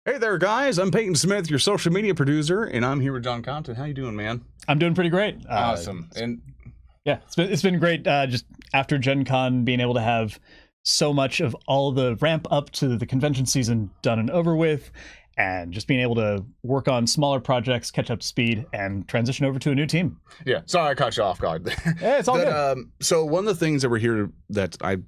Hey there, guys. I'm Peyton Smith, your social media producer, and I'm here with John Compton. How you doing, man? I'm doing pretty great. Awesome. And yeah, it's been great. Just after Gen Con, being able to have so much of all the ramp up to the convention season done and over with, and just being able to work on smaller projects, catch up to speed, and transition over to a new team. yeah, sorry I caught you off guard. Yeah, it's all good. So one of the things that we're here that I've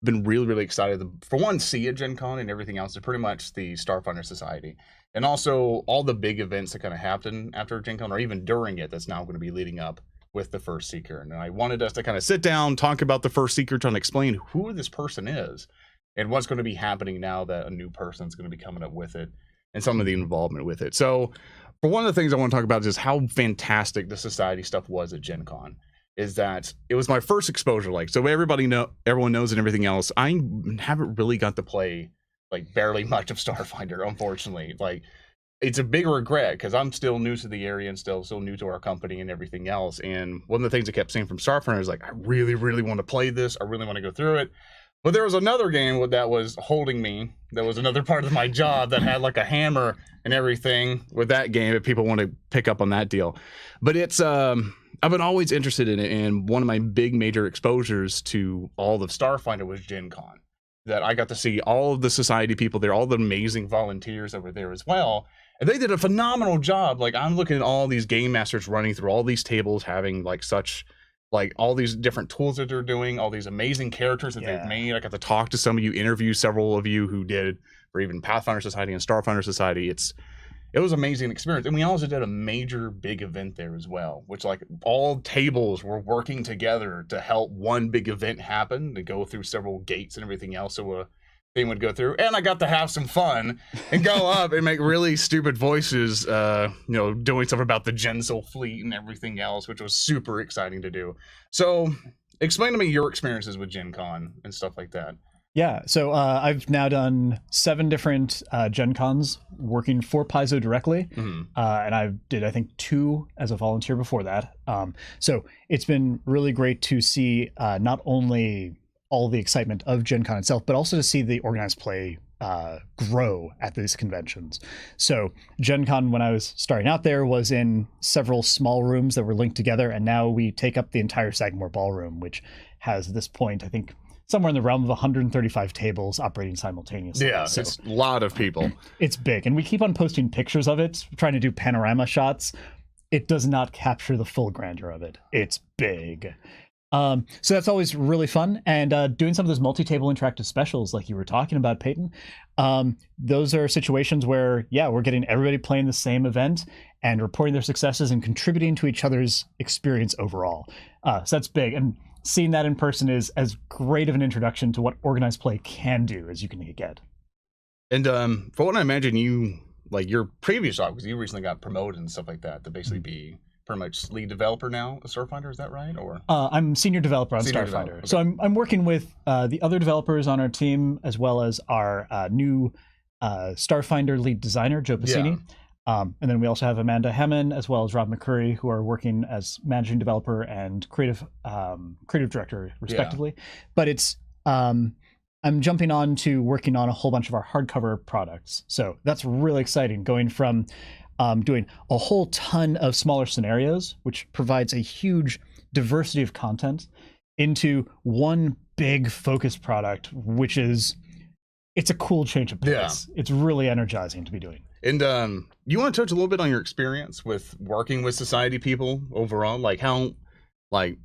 been really excited to, for one, see at Gen Con and everything else is pretty much the Starfinder Society. And also all the big events that kind of happen after Gen Con or even during it that's now going to be leading up with the First Seeker. And I wanted us to kind of sit down, talk about the First Seeker, trying to explain who this person is and what's going to be happening now that a new person's going to be coming up with it and some of the involvement with it. So for one of the things I want to talk about is how fantastic the society stuff was at Gen Con. Is that it was my first exposure. Like, so everyone knows and everything else. I haven't really got to play like barely much of Starfinder, unfortunately. Like, it's a big regret because I'm still new to the area and still new to our company and everything else. And one of the things I kept saying from Starfinder is like, I really want to play this. I really want to go through it. But there was another game that was holding me. That was another part of my job that had like a hammer and everything with that game if people want to pick up on that deal. But it's I've been always interested in it, and one of my big major exposures to all of Starfinder was Gen Con. That I got to see all of the society people there, all the amazing volunteers over there as well. And they did a phenomenal job. Like, I'm looking at all these game masters running through all these tables, having like such like all these different tools that they're doing, all these amazing characters that they've made. I got to talk to some of you, interview several of you who did for even Pathfinder Society and Starfinder Society. It was an amazing experience. And we also did a major big event there as well, which like all tables were working together to help one big event happen, to go through several gates and everything else. So a thing would go through, and I got to have some fun and go up and make really stupid voices, doing stuff about the Jinsol fleet and everything else, which was super exciting to do. So explain to me your experiences with Gen Con and stuff like that. Yeah, so I've now done 7 different Gen Cons working for Paizo directly, and I did, I think, 2 as a volunteer before that. So it's been really great to see not only all the excitement of Gen Con itself, but also to see the organized play grow at these conventions. So Gen Con, when I was starting out there, was in several small rooms that were linked together, and now we take up the entire Sagamore Ballroom, which has at this point, I think, somewhere in the realm of 135 tables operating simultaneously. Yeah, so it's a lot of people. It's big, and we keep on posting pictures of it, trying to do panorama shots. It does not capture the full grandeur of it. It's big. So that's always really fun. And doing some of those multi-table interactive specials like you were talking about, Peyton, those are situations where, we're getting everybody playing the same event and reporting their successes and contributing to each other's experience overall. So that's big. And seeing that in person is as great of an introduction to what organized play can do as you can get. And for what I imagine, you, like your previous job, because you recently got promoted and stuff like that, to basically be pretty much lead developer now of Starfinder, is that right? Or I'm senior developer on Starfinder. Okay. So I'm working with the other developers on our team, as well as our new Starfinder lead designer, Joe Pacini. And then we also have Amanda Hammond as well as Rob McCurry, who are working as managing developer and creative director, respectively. But it's I'm jumping on to working on a whole bunch of our hardcover products. So that's really exciting, going from doing a whole ton of smaller scenarios, which provides a huge diversity of content, into one big focused product, which it's a cool change of pace. It's really energizing to be doing. And you want to touch a little bit on your experience with working with society people overall, like how, like,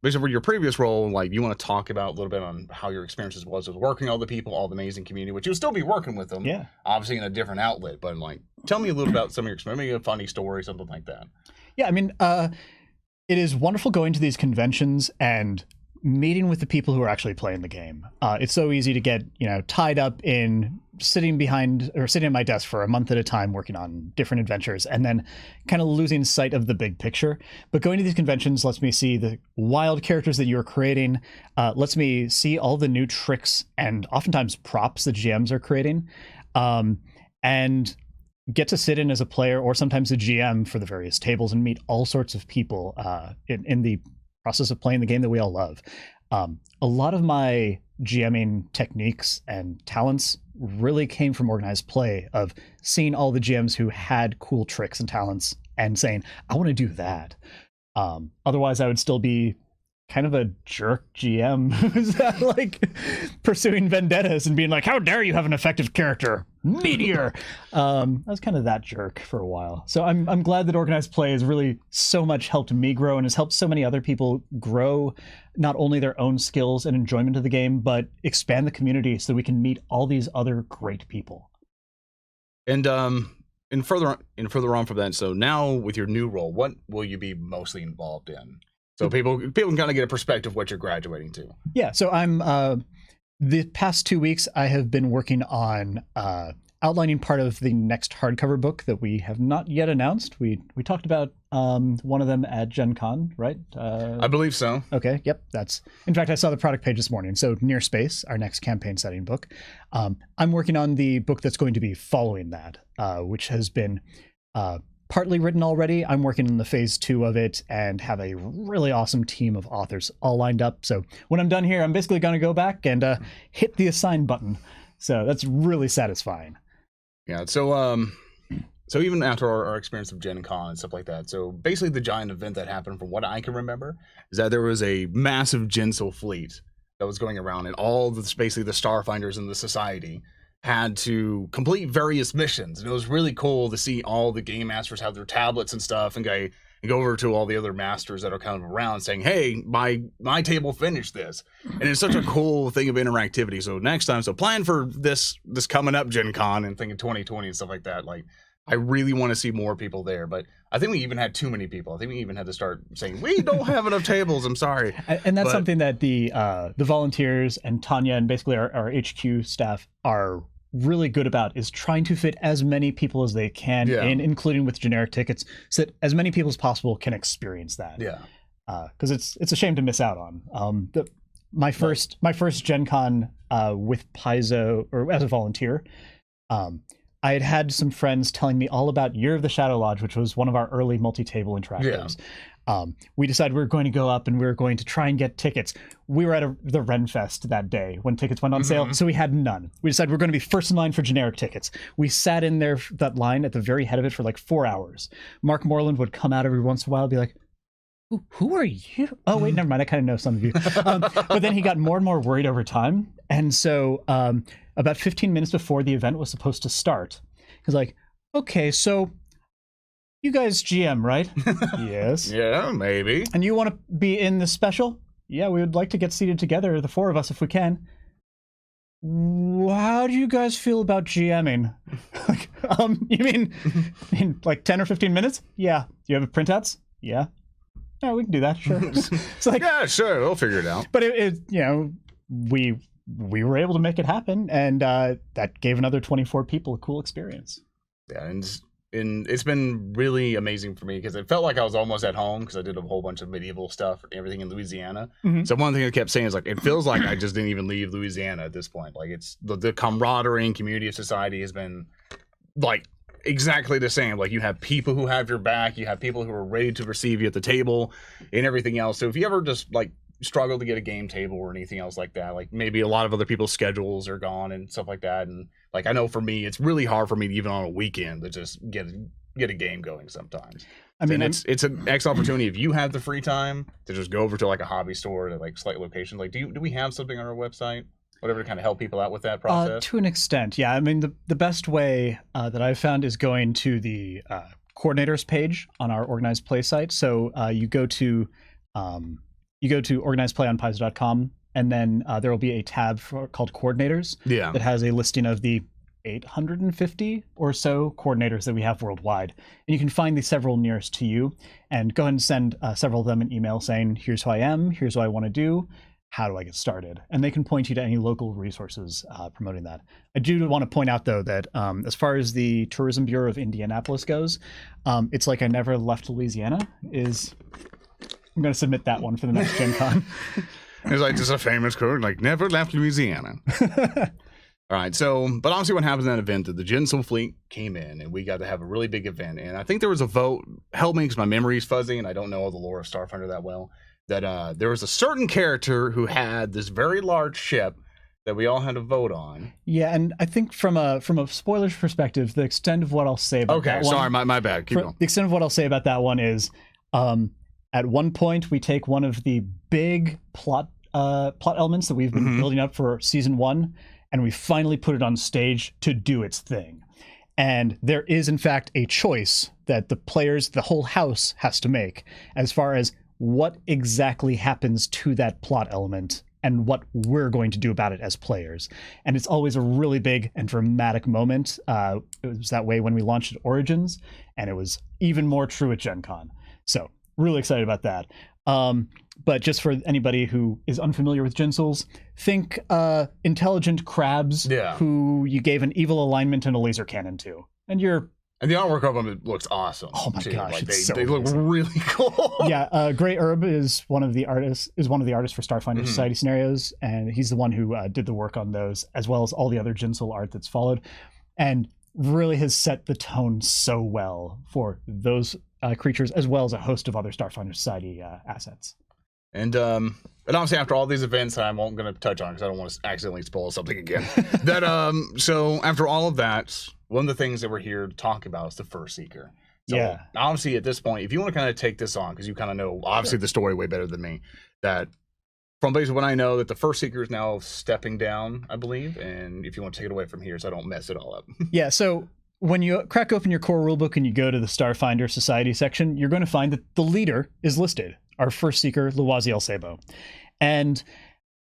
basically for your previous role, like you want to talk about a little bit on how your experiences was with working with all the people, all the amazing community, which you'll still be working with them, obviously in a different outlet, but like, tell me a little about some of your experience, maybe a funny story, something like that. Yeah, I mean, it is wonderful going to these conventions and meeting with the people who are actually playing the game. It's so easy to get, tied up in sitting at my desk for a month at a time working on different adventures and then kind of losing sight of the big picture. But going to these conventions lets me see the wild characters that you're creating, lets me see all the new tricks and oftentimes props that GMs are creating, and get to sit in as a player or sometimes a GM for the various tables and meet all sorts of people in the process of playing the game that we all love. A lot of my GMing techniques and talents really came from organized play, of seeing all the GMs who had cool tricks and talents and saying, I want to do that. Otherwise, I would still be kind of a jerk GM who's like pursuing vendettas and being like, how dare you have an effective character? Meteor! I was kind of that jerk for a while. So I'm glad that organized play has really so much helped me grow and has helped so many other people grow not only their own skills and enjoyment of the game, but expand the community so we can meet all these other great people. And further on from that, so now with your new role, what will you be mostly involved in? So people can kind of get a perspective of what you're graduating to. Yeah, so I'm the past 2 weeks I have been working on outlining part of the next hardcover book that we have not yet announced. We talked about one of them at Gen Con, right? I believe so. Okay, yep. In fact, I saw the product page this morning. So Near Space, our next campaign setting book. I'm working on the book that's going to be following that, which has been partly written already. I'm working on the phase 2 of it and have a really awesome team of authors all lined up. So when I'm done here, I'm basically going to go back and hit the assign button. So that's really satisfying. Yeah. So even after our experience of Gen Con and stuff like that, so basically the giant event that happened, from what I can remember, is that there was a massive Jinsol fleet that was going around, and basically the Starfinders in the Society had to complete various missions, and it was really cool to see all the game masters have their tablets and stuff and go over to all the other masters that are kind of around saying, hey, my table finished this. And it's such a cool thing of interactivity. So next time, so plan for this coming up Gen Con and thinking 2020 and stuff like that. Like, I really want to see more people there, but I think we even had too many people. I think we even had to start saying, we don't have enough tables, I'm sorry. And that's something that the volunteers and Tanya and basically our HQ staff are really good about, is trying to fit as many people as they can in, including with generic tickets, so that as many people as possible can experience that. Yeah. Because it's a shame to miss out on. My first Gen Con with Paizo, or as a volunteer, I had some friends telling me all about Year of the Shadow Lodge, which was one of our early multi-table interactives. We decided we were going to go up and we were going to try and get tickets. We were at the Renfest that day when tickets went on sale, so we had none. We decided we were going to be first in line for generic tickets. We sat in there, that line at the very head of it, for like 4 hours. Mark Moreland would come out every once in a while and be like, who are you? Oh, wait, never mind. I kind of know some of you. But then he got more and more worried over time. And so about 15 minutes before the event was supposed to start, he was like, okay, so you guys GM, right? Yes. Yeah, maybe. And you want to be in the special? Yeah, we would like to get seated together, the 4 of us, if we can. How do you guys feel about GMing? Like, you mean in like 10 or 15 minutes? Yeah. Do you have printouts? Yeah. Yeah, we can do that, sure. So like, yeah, sure, we'll figure it out. But it we were able to make it happen, and that gave another 24 people a cool experience. Yeah, and it's been really amazing for me because it felt like I was almost at home, because I did a whole bunch of medieval stuff and everything in Louisiana. So one thing I kept saying is, like, it feels like I just didn't even leave Louisiana at this point. Like, it's the camaraderie and community of society has been like exactly the same. Like, you have people who have your back, you have people who are ready to receive you at the table and everything else. So if you ever just like struggle to get a game table or anything else like that, like maybe a lot of other people's schedules are gone and stuff like that, and like I know for me it's really hard for me even on a weekend to just get a game going sometimes. I mean, it's an excellent opportunity if you have the free time to just go over to like a hobby store at like select locations. Like, do we have something on our website, whatever, to kind of help people out with that process? To an extent, yeah. I mean, the best way that I've found is going to the coordinators page on our organized play site. So you go to organizedplayonpaizo.com, and then there will be a tab called coordinators that has a listing of the 850 or so coordinators that we have worldwide. And you can find the several nearest to you and go ahead and send several of them an email saying, here's who I am, here's what I want to do, how do I get started? And they can point you to any local resources promoting that. I do want to point out, though, that as far as the Tourism Bureau of Indianapolis goes, it's like I never left Louisiana I'm going to submit that one for the next Gen Con. It's like just a famous quote, like, never left Louisiana. All right, so, but honestly what happened in that event, that the Jinsol fleet came in, and we got to have a really big event. And I think there was a vote, help me because my memory is fuzzy, and I don't know all the lore of Starfinder that well, that there was a certain character who had this very large ship that we all had to vote on. Yeah, and I think from a spoilers perspective, the extent of what I'll say about that one... Okay, sorry, my bad. Keep going. The extent of what I'll say about that one is, at one point, we take one of the big plot elements that we've been building up for season 1, and we finally put it on stage to do its thing. And there is, in fact, a choice that the players, the whole house, has to make as far as what exactly happens to that plot element and what we're going to do about it as players. And it's always a really big and dramatic moment. It was that way when we launched at Origins, and it was even more true at Gen Con. So really excited about that. But just for anybody who is unfamiliar with Jinsols, think intelligent crabs who you gave an evil alignment and a laser cannon to. And the artwork of them looks awesome. Oh my gosh, like they look really cool. Yeah, Gray Herb is one of the artists for Starfinder Society scenarios, and he's the one who did the work on those, as well as all the other Jinsol art that's followed, and really has set the tone so well for those creatures, as well as a host of other Starfinder Society assets. And obviously after all these events, I won't going to touch on because I don't want to accidentally spoil something again. So after all of that, one of the things that we're here to talk about is the First Seeker. So obviously at this point, if you want to kind of take this on, because you kind of know obviously the story way better than me, that from basically when I know that the First Seeker is now stepping down, I believe, and if you want to take it away from here so I don't mess it all up. Yeah, so when you crack open your core rulebook and you go to the Starfinder Society section, you're going to find that the leader is listed. Our First Seeker, Luwaziel Sebo. And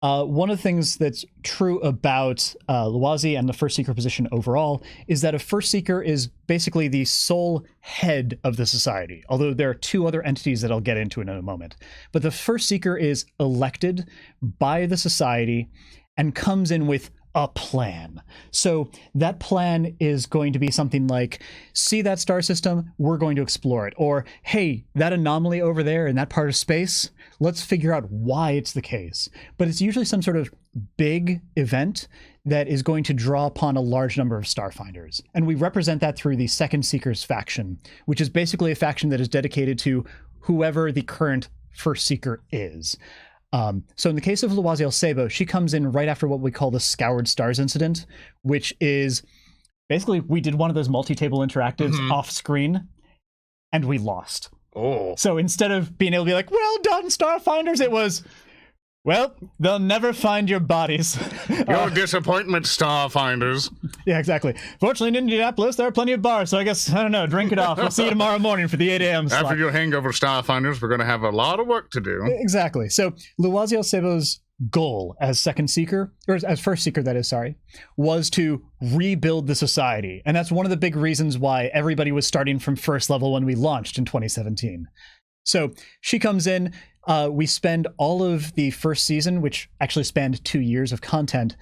one of the things that's true about Luwazi and the First Seeker position overall is that a First Seeker is basically the sole head of the society, although there are two other entities that I'll get into in a moment. But the First Seeker is elected by the society and comes in with a plan. So that plan is going to be something like, see that star system, we're going to explore it. Or, hey, that anomaly over there in that part of space, let's figure out why it's the case. But it's usually some sort of big event that is going to draw upon a large number of Starfinders. And we represent that through the Second Seekers faction, which is basically a faction that is dedicated to whoever the current First Seeker is. So in the case of Luwaziel Sebo, she comes in right after what we call the Scoured Stars incident, which is basically we did one of those multi-table interactives off screen and we lost. Oh. So instead of being able to be like, well done, Starfinders, it was, well, they'll never find your bodies. Your disappointment, Starfinders. Yeah, exactly. Fortunately, in Indianapolis, there are plenty of bars, so I guess, I don't know, drink it off. We'll see you tomorrow morning for the 8 a.m. slot. After your hangover, Starfinders, we're going to have a lot of work to do. Exactly. So Luwaziel Sebo's goal as Second Seeker, or as First Seeker, that is, sorry, was to rebuild the society. And that's one of the big reasons why everybody was starting from first level when we launched in 2017. So she comes in, we spend all of the first season, which actually spanned 2 years of content,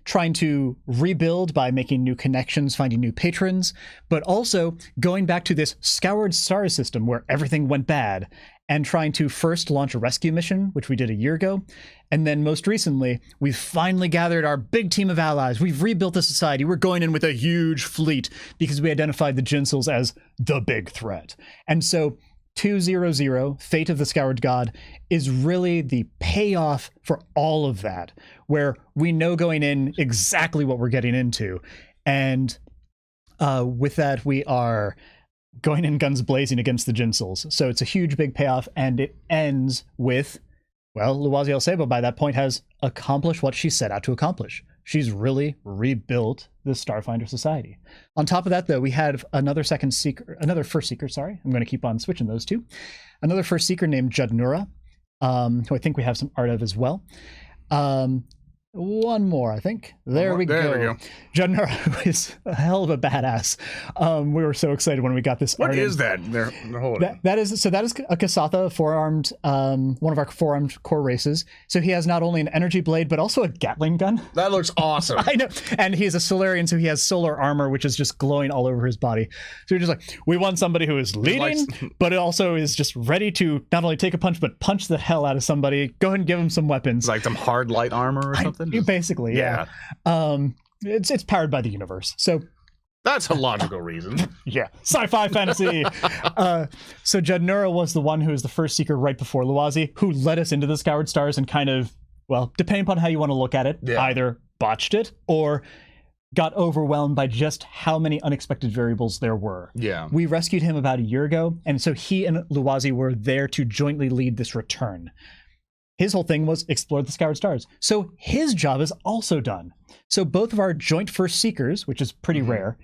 trying to rebuild by making new connections, finding new patrons, but also going back to this Scoured Stars system where everything went bad and trying to first launch a rescue mission, which we did a year ago. And then most recently, we've finally gathered our big team of allies. We've rebuilt the society. We're going in with a huge fleet because we identified the Jinsols as the big threat. And so 200, Fate of the Scoured God, is really the payoff for all of that, where we know going in exactly what we're getting into. And with that, we are going in guns blazing against the Jinsols. So it's a huge, big payoff, and it ends with, well, Luwaziel Sebo by that point has accomplished what she set out to accomplish. She's really rebuilt the Starfinder Society. On top of that, though, we have another First Seeker, sorry. I'm going to keep on switching those two. Another First Seeker named Judnura, who I think we have some art of as well. One more, I think. There we go. Judnura is a hell of a badass. We were so excited when we got this. What is that? That is a Kesava, four-armed, one of our four-armed core races. So he has not only an energy blade, but also a Gatling gun. That looks awesome. I know. And he's a Solarian, so he has solar armor, which is just glowing all over his body. So you're just like, we want somebody who is leading, but also is just ready to not only take a punch, but punch the hell out of somebody. Go ahead and give him some weapons. Like some hard light armor or something? Basically, yeah. It's powered by the universe, so that's a logical reason. Yeah, sci-fi fantasy. So Judnura was the one who was the First Seeker right before Luwazi, who led us into the Scoured Stars and kind of well, depending upon how you want to look at it, either botched it or got overwhelmed by just how many unexpected variables there were. Yeah. We rescued him about a year ago, and so he and Luwazi were there to jointly lead this return. His whole thing was explore the Scoured Stars. So his job is also done. So both of our joint first seekers, which is pretty rare,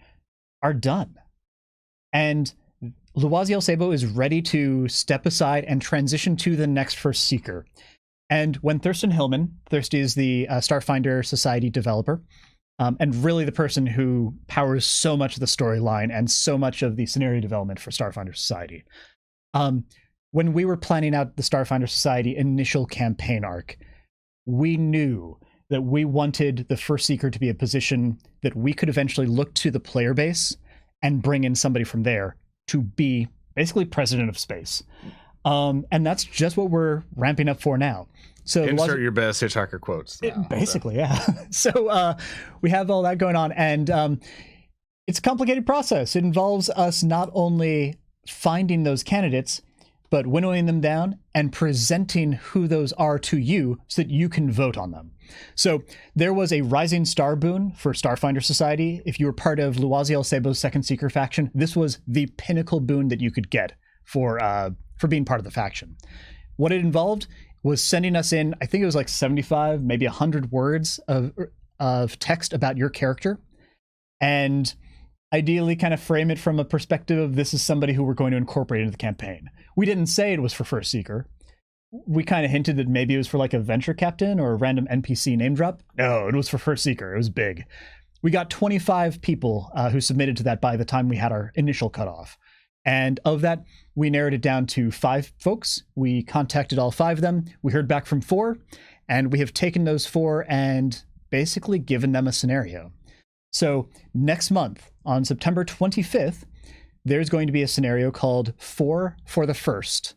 are done. And Luwazi El Sebo is ready to step aside and transition to the next first seeker. And when Thurston Hillman, Thirsty is the Starfinder Society developer, and really the person who powers so much of the storyline and so much of the scenario development for Starfinder Society. When we were planning out the Starfinder Society initial campaign arc, we knew that we wanted the first seeker to be a position that we could eventually look to the player base and bring in somebody from there to be basically president of space. And that's just what we're ramping up for now. So insert your best Hitchhiker quotes. Basically, yeah. So we have all that going on, and it's a complicated process. It involves us not only finding those candidates, but winnowing them down and presenting who those are to you so that you can vote on them. So there was a Rising Star boon for Starfinder Society. If you were part of Luwazi El Sebo's Second Seeker faction, this was the pinnacle boon that you could get for being part of the faction. What it involved was sending us in, I think it was like 75, maybe 100 words of text about your character, and ideally kind of frame it from a perspective of this is somebody who we're going to incorporate into the campaign. We didn't say it was for First Seeker. We kind of hinted that maybe it was for like a venture captain or a random NPC name drop. No, it was for First Seeker. It was big. We got 25 people who submitted to that by the time we had our initial cutoff. And of that, we narrowed it down to 5 folks. We contacted all 5 of them. We heard back from 4, and we have taken those 4 and basically given them a scenario. So next month, on September 25th, there's going to be a scenario called 4 for the First.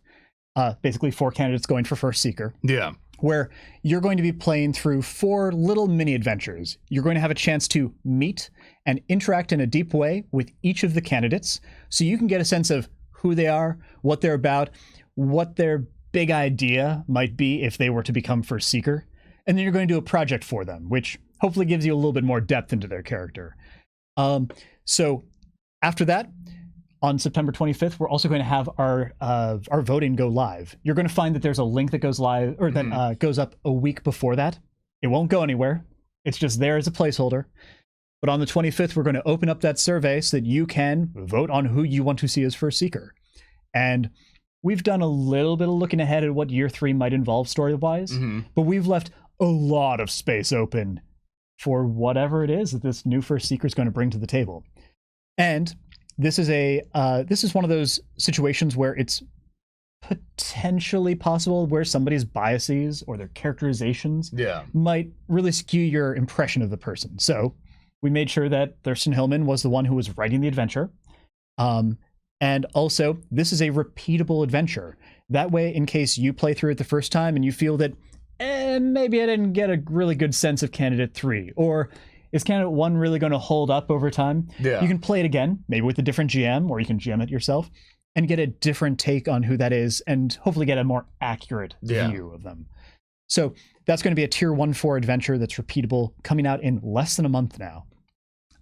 Basically 4 candidates going for First Seeker. Yeah. Where you're going to be playing through 4 little mini adventures. You're going to have a chance to meet and interact in a deep way with each of the candidates, so you can get a sense of who they are, what they're about, what their big idea might be if they were to become First Seeker. And then you're going to do a project for them, which hopefully gives you a little bit more depth into their character. So after that, on September 25th, we're also going to have our voting go live. You're going to find that there's a link that goes live, or that goes up a week before that. It won't go anywhere. It's just there as a placeholder. But on the 25th, we're going to open up that survey so that you can vote on who you want to see as First Seeker. And we've done a little bit of looking ahead at what year 3 might involve story-wise, but we've left a lot of space open for whatever it is that this new First Seeker is going to bring to the table. And this is one of those situations where it's potentially possible where somebody's biases or their characterizations might really skew your impression of the person. So we made sure that Thurston Hillman was the one who was writing the adventure. And also, this is a repeatable adventure. That way, in case you play through it the first time and you feel that maybe I didn't get a really good sense of Candidate 3, or is Candidate 1 really going to hold up over time? You can play it again, maybe with a different GM, or you can GM it yourself, and get a different take on who that is, and hopefully get a more accurate view of them. So that's going to be a Tier 1-4 adventure that's repeatable, coming out in less than a month now.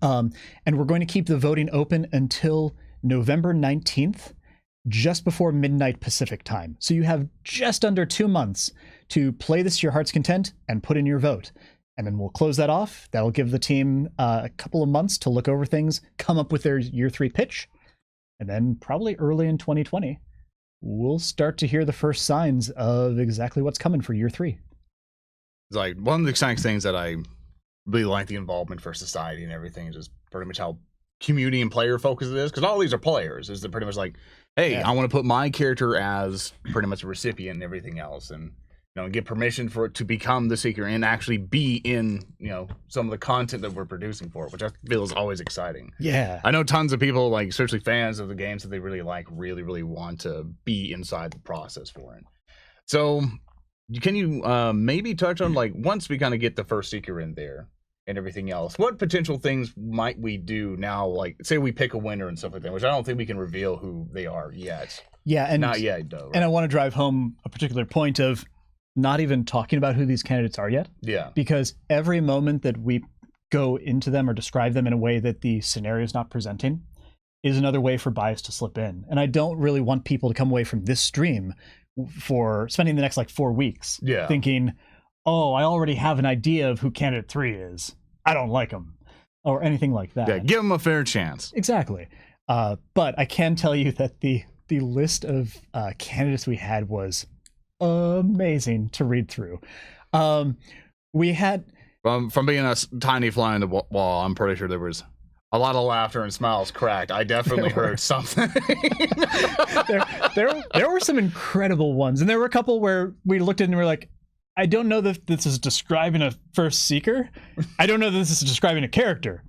And we're going to keep the voting open until November 19th, just before midnight Pacific time. So you have just under 2 months to play this to your heart's content and put in your vote. And then we'll close that off. That'll give the team a couple of months to look over things, come up with their year 3 pitch. And then probably early in 2020, we'll start to hear the first signs of exactly what's coming for year 3. It's like one of the exciting things that I really like the involvement for society and everything is just pretty much how community and player focused it is. Because all these are players. Is pretty much like, hey, I want to put my character as pretty much a recipient and everything else. And get permission for it to become the Seeker and actually be in, some of the content that we're producing for it, which I feel is always exciting. Yeah. I know tons of people, like, especially fans of the games that they really like, really, really want to be inside the process for it. So can you maybe touch on, like, once we kind of get the first Seeker in there and everything else, what potential things might we do now? Like, say we pick a winner and stuff like that, which I don't think we can reveal who they are yet. Yeah. And not yet, though. Right? And I want to drive home a particular point of, not even talking about who these candidates are yet. Yeah. Because every moment that we go into them or describe them in a way that the scenario is not presenting is another way for bias to slip in. And I don't really want people to come away from this stream for spending the next like 4 weeks thinking, oh, I already have an idea of who candidate 3 is. I don't like them, or anything like that. Yeah, give them a fair chance. Exactly. But I can tell you that the list of candidates we had was amazing to read through. We had... From being a tiny fly on the wall, I'm pretty sure there was a lot of laughter and smiles cracked. I definitely heard something. there were some incredible ones, and there were a couple where we looked at it and we were like, I don't know that this is describing a first seeker. I don't know that this is describing a character.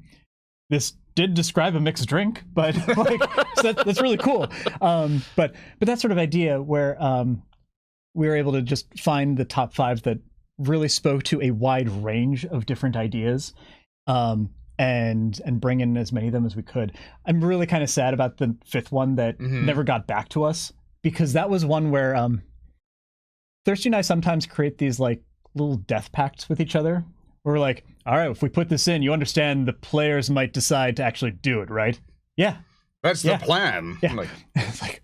This did describe a mixed drink, but like, so that's really cool. But that sort of idea where we were able to just find the top 5 that really spoke to a wide range of different ideas, and bring in as many of them as we could. I'm really kind of sad about the 5th one that never got back to us, because that was one where Thirsty and I sometimes create these like little death pacts with each other. We're like, all right, if we put this in, you understand the players might decide to actually do it, right? Yeah. That's the plan. Yeah. Like, it's like,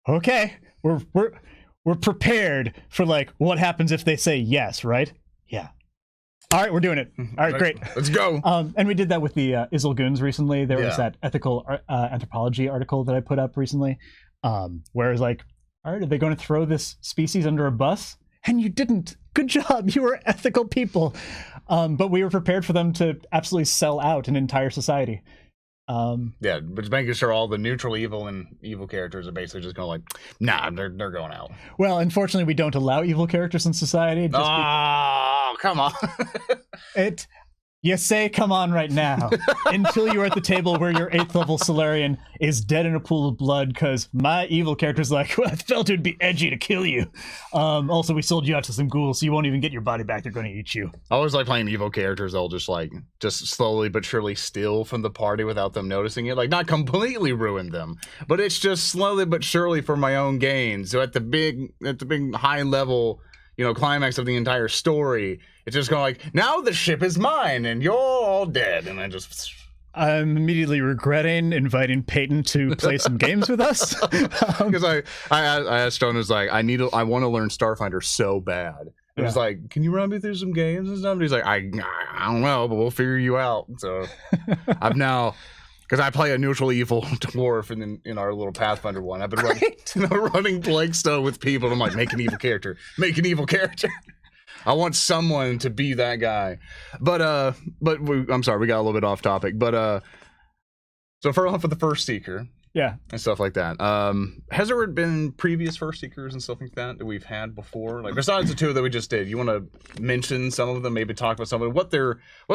okay, we're prepared for like what happens if they say yes, right? Yeah. All right, we're doing it. All right, great. Let's go. And we did that with the Izzle Goons recently. There was that ethical anthropology article that I put up recently, where it's like, all right, are they going to throw this species under a bus? And you didn't. Good job. You were ethical people. But we were prepared for them to absolutely sell out an entire society. Yeah, but making sure all the neutral evil and evil characters are basically just going like, nah, they're going out. Well, unfortunately, we don't allow evil characters in society. Come on. You say come on right now until you're at the table where your 8th level Solarian is dead in a pool of blood because my evil character's like, well, I felt it'd be edgy to kill you. Also, we sold you out to some ghouls, so you won't even get your body back. They're going to eat you. I always like playing evil characters. They'll just slowly but surely steal from the party without them noticing it. Like, not completely ruin them, but it's just slowly but surely for my own gain. So at the big high level, climax of the entire story, it's just going like, now the ship is mine and you're all dead. And I'm immediately regretting inviting Peyton to play some games with us. Because I asked Stone, was like, I want to learn Starfinder so bad. It was like, can you run me through some games and stuff? And he's like, I don't know, but we'll figure you out. So I've now, because I play a neutral evil dwarf in our little Pathfinder one. I've been running Blake Stone with people. And I'm like, make an evil character. I want someone to be that guy. But I'm sorry, we got a little bit off topic. But so for the first seeker, and stuff like that. Has there been previous first seekers and stuff like that we've had before? Like, besides the 2 that we just did, you want to mention some of them? Maybe talk about some of them, what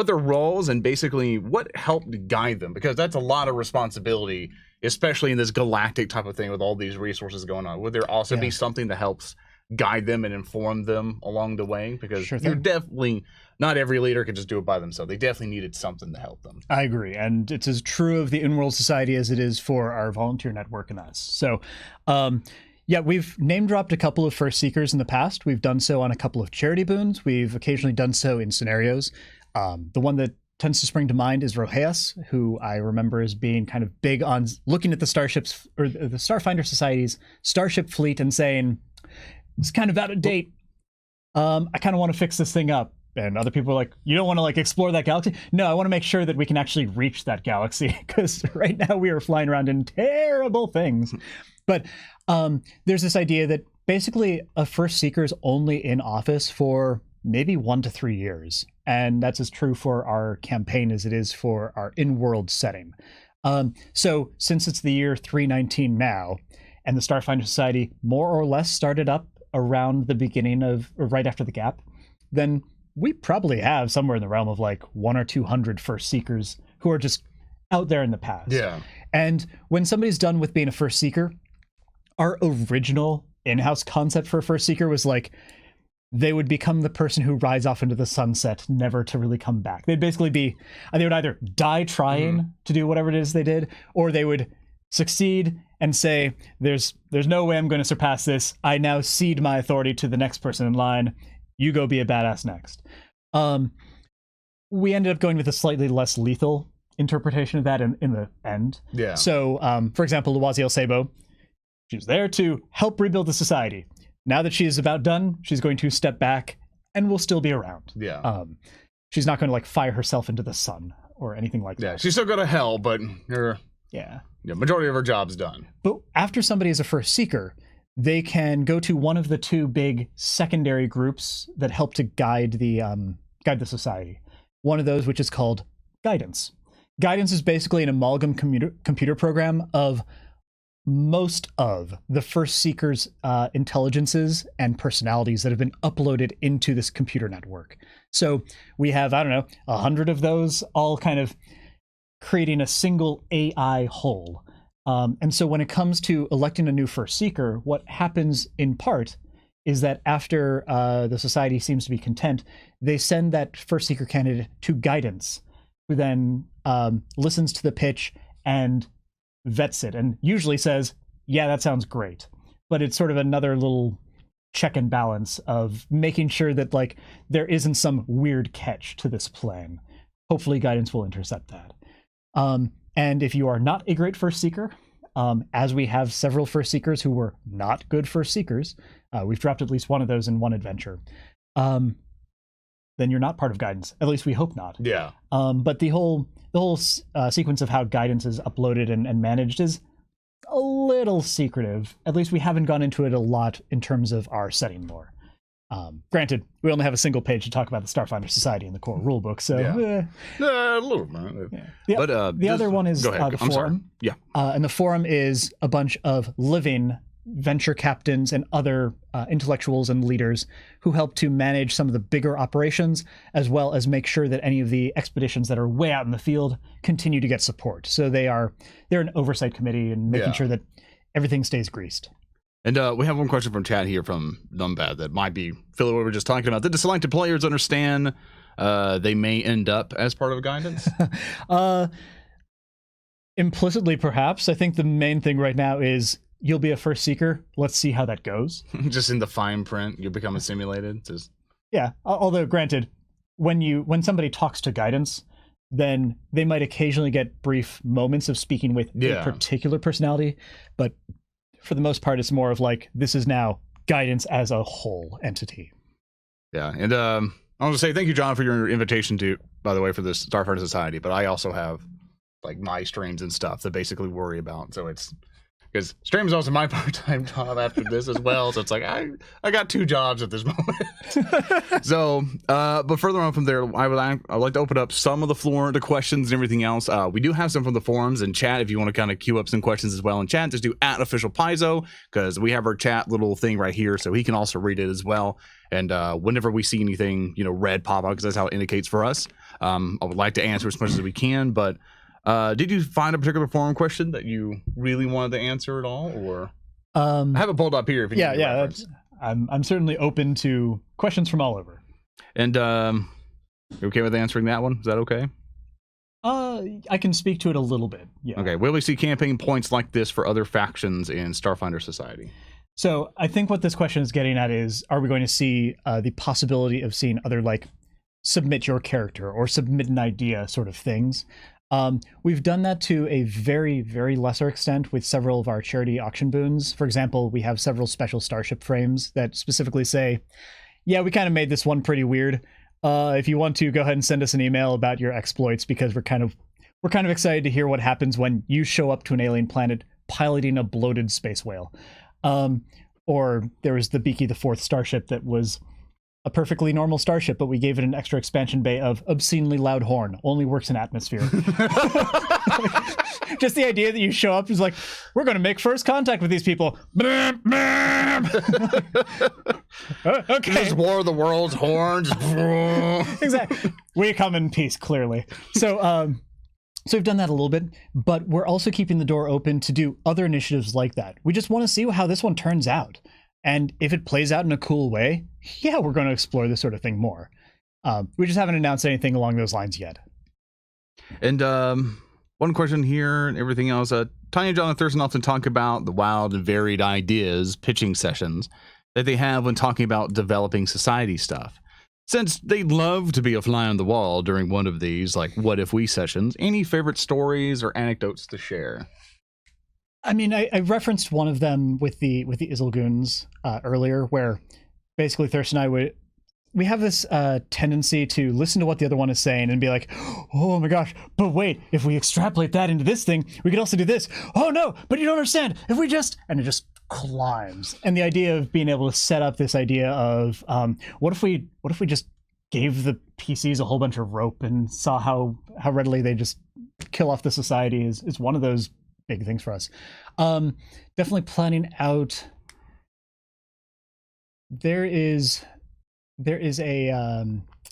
their roles and basically what helped guide them, because that's a lot of responsibility, especially in this galactic type of thing with all these resources going on. Would there also be something that helps guide them and inform them along the way? Because you're definitely, not every leader can just do it by themselves. They definitely needed something to help them. I agree, and it's as true of the In-World Society as it is for our volunteer network and us. So we've name dropped a couple of first seekers in the past. We've done so on a couple of charity boons. We've occasionally done so in scenarios. The one that tends to spring to mind is Roheas, who I remember as being kind of big on looking at the starships, or the Starfinder Society's starship fleet, and saying, it's kind of out of date. I kind of want to fix this thing up. And other people are like, you don't want to explore that galaxy? No, I want to make sure that we can actually reach that galaxy, because right now we are flying around in terrible things. But there's this idea that basically a first seeker is only in office for maybe 1 to 3 years. And that's as true for our campaign as it is for our in-world setting. So since it's the year 319 now, and the Starfinder Society more or less started up around the beginning of, or right after the gap, then we probably have somewhere in the realm of 100 or 200 first seekers who are just out there in the past. Yeah. And when somebody's done with being a first seeker, our original in-house concept for a first seeker was they would become the person who rides off into the sunset, never to really come back. They'd basically they would either die trying to do whatever it is they did, or they would succeed and say, there's no way I'm going to surpass this. I now cede my authority to the next person in line, You go be a badass next. We ended up going with a slightly less lethal interpretation of that in the end. Yeah. So, for example, Luwaziel Sabo, she's there to help rebuild the society. Now that she is about done, she's going to step back and will still be around. Yeah. She's not going to like fire herself into the sun or anything like that. Yeah, she's still go to hell, but her majority of her job's done. But after somebody is a first seeker, they can go to one of the two big secondary groups that help to guide the society. One of those, which is called Guidance. Guidance is basically an amalgam computer program of most of the first seekers' intelligences and personalities that have been uploaded into this computer network. So we have, 100 of those, all kind of creating a single AI whole. And so when it comes to electing a new first seeker, what happens in part is that after the society seems to be content, they send that first seeker candidate to Guidance, who then listens to the pitch and vets it and usually says, yeah, that sounds great. But it's sort of another little check and balance of making sure that like there isn't some weird catch to this plan. Hopefully Guidance will intercept that. And if you are not a great first seeker, as we have several first seekers who were not good first seekers, we've dropped at least one of those in one adventure, then you're not part of Guidance. At least we hope not. Yeah. But the whole sequence of how Guidance is uploaded and managed is a little secretive. At least we haven't gone into it a lot in terms of our setting lore. Granted, we only have a single page to talk about the Starfinder Society in the core rulebook, so a little bit. Yeah. But the other one is the I'm forum. sorry. Yeah, and the forum is a bunch of living venture captains and other intellectuals and leaders who help to manage some of the bigger operations, as well as make sure that any of the expeditions that are way out in the field continue to get support. So they're an oversight committee and making sure that everything stays greased. And we have one question from chat here from Numbad that might be Philly, what we were just talking about. Did the selected players understand they may end up as part of Guidance? Implicitly, perhaps. I think the main thing right now is you'll be a first seeker. Let's see how that goes. Just in the fine print, you'll become assimilated. Yeah. Although, granted, when somebody talks to Guidance, then they might occasionally get brief moments of speaking with a particular personality, but for the most part, it's more of like, this is now Guidance as a whole entity. Yeah, and I want to say thank you, John, for your invitation to, by the way, for this Starfinder Society, but I also have like my streams and stuff to basically worry about, so it's because stream is also my part-time job after this as well, so it's like I got two jobs at this moment. So but further on from there, I'd like to open up some of the floor to questions and everything else. We do have some from the forums and chat if you want to kind of queue up some questions as well in chat. Just do @officialpaizo, because we have our chat little thing right here, so he can also read it as well. And whenever we see anything red pop out, because that's how it indicates for us, I would like to answer as much as we can. But did you find a particular forum question that you really wanted to answer at all, or I have it pulled up here? If you need reference. I'm certainly open to questions from all over. And you okay with answering that one? Is that okay? I can speak to it a little bit. Yeah. Okay. Will we see campaign points like this for other factions in Starfinder Society? So I think what this question is getting at is, are we going to see the possibility of seeing other like submit your character or submit an idea sort of things? We've done that to a very, very lesser extent with several of our charity auction boons. For example, we have several special Starship frames that specifically say, yeah, we kind of made this one pretty weird. If you want to, go ahead and send us an email about your exploits, because we're kind of excited to hear what happens when you show up to an alien planet piloting a bloated space whale. Or there was the Beaky the Fourth Starship that was a perfectly normal starship, but we gave it an extra expansion bay of obscenely loud horn. Only works in atmosphere. Just the idea that you show up is like, we're going to make first contact with these people. Okay. Just War of the Worlds horns. Exactly. We come in peace, clearly. So we've done that a little bit, but we're also keeping the door open to do other initiatives like that. We just want to see how this one turns out. And if it plays out in a cool way, yeah, we're going to explore this sort of thing more. We just haven't announced anything along those lines yet. And one question here and everything else. Tanya and John and Thurston often talk about the wild and varied ideas, pitching sessions. that they have when talking about developing society stuff. Since they'd love to be a fly on the wall during one of these, like, what if we sessions, any favorite stories or anecdotes to share? I mean, I referenced one of them with the Isilgoons earlier, where basically Thurston and I we have this tendency to listen to what the other one is saying and be like, oh my gosh, but wait, if we extrapolate that into this thing, we could also do this. Oh no, but you don't understand. If we just, and it just climbs. And the idea of being able to set up this idea of what if we just gave the PCs a whole bunch of rope and saw how readily they just kill off the society is one of those big things for us. Definitely planning out. There is a